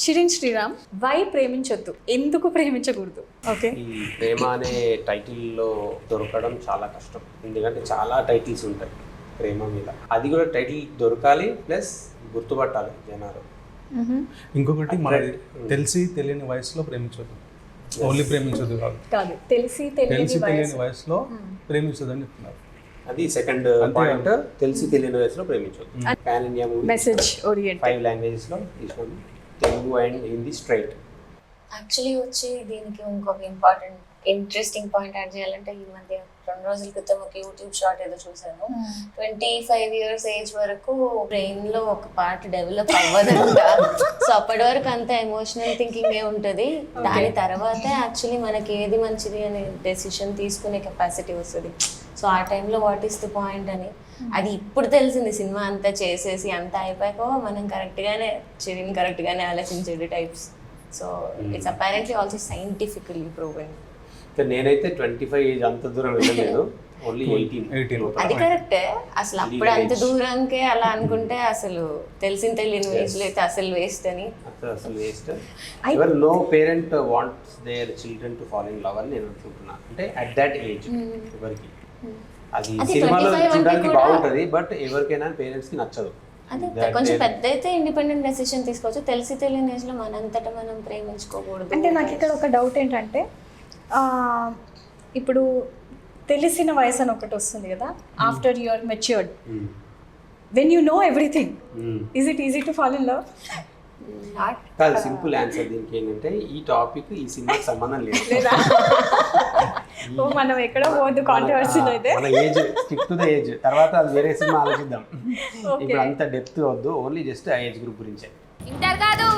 చిరిన్ Sriram, why ప్రేమించొద్దు, ఎందుకు ప్రేమించకూడదు? Okay, ఈ ప్రేమ అనే టైటిల్లో దొరకడం చాలా కష్టం, ఎందుకంటే చాలా టైటిల్స్ ఉంటాయి ప్రేమ మీద. అది కూడా టైటిల్ దొరకాలి, ప్లస్ గుర్తుపట్టాలి జనాలు. ఇంకొకటి మనకి తెలిసి తెలియని వయసులో ప్రేమించొద్దు, ఓన్లీ ప్రేమించొద్దు కాదు, కాదు తెలిసి తెలిసి తెలియని తెలియని వయసులో ప్రేమించొద్దు అని చెప్తున్నారు. అది సెకండ్ పాయింట్, తెలిసి తెలియని వయసులో ప్రేమించొద్దు. Pan India movie, message oriented, 5 లాంగ్వేజెస్లో తీసినాము, Telugu and Hindi straight. Actually వచ్చి దీనికి ఇంకొక ఇంట్రెస్టింగ్ పాయింట్ యాడ్ చేయాలంటే, ఈ మధ్య 2 రోజుల క్రితం ఒక యూట్యూబ్ షార్ట్ ఏదో చూసాను. 25 years ఏజ్ వరకు బ్రెయిన్ లో ఒక పార్ట్ డెవలప్ అవ్వదంట. సో అప్పటి వరకు అంత ఎమోషనల్ థింకింగ్ ఏ ఉంటుంది. దాని తర్వాతే యాక్చువల్లీ మనకి ఏది మంచిది అనే డెసిషన్ తీసుకునే కెపాసిటీ వస్తుంది. సో ఆ టైంలో వాట్ ఈస్ ద పాయింట్ అని అది ఇప్పుడు తెలిసింది. సినిమా అంతా చేసేసి అంతా అయిపోయాక మనం కరెక్ట్గానే ఆలోచించేది types. So it's apparently also scientifically proven. నేనైతే 25 ఏజ్ అంత దూరం వెళ్ళలేదు, ఓన్లీ 18. అది కరెక్టే. అసలు అప్పుడు అంత దూరంకే అలా అనుకుంటే అసలు తెలియని వయసులో అయితే అసలు వేస్ట్ అని. అసలు వేస్ట్. ఎవరు no parent wants their children to fall in love అని నేను అనుకుంటున్నా. అంటే అట్ దట్ ఏజ్ ఎవరికి అది సినిమాలో చూడడానికి బాగుంటది, బట్ ఎవరికైనా పేరెంట్స్ కి నచ్చదు. అదే కొంచెం పెద్ద అయితే ఇండిపెండెంట్ డెసిషన్ తీసుకోవచ్చు. తెలియని ఏజ్ లో మనంతటా మనం ప్రేమించుకోకూడదు. అంటే నాకు ఇక్కడ ఒక డౌట్ ఏంటంటే, ఇప్పుడు తెలిసిన వయసు అని ఒకటి వస్తుంది కదా, after your matured, when you know everything, is it easy to fall in love? కాదు, సింపుల్ ఆన్సర్ దీనికి ఏంటంటే, ఈ టాపిక్ ఈ సినిమాకి సంబంధం లేదు. మనం ఎక్కడ పోవద్దు కాంట్రవర్సీలో అయితే. మన age, stick to the age, తర్వాత అది వేరే సినిమా ఆలోచిద్దాం. ఇప్పుడు అంత డెప్త్ వద్దు, ఓన్లీ జస్ట్ ఆ ఏజ్ గ్రూప్ గురించే. ఇంటర్ కాదు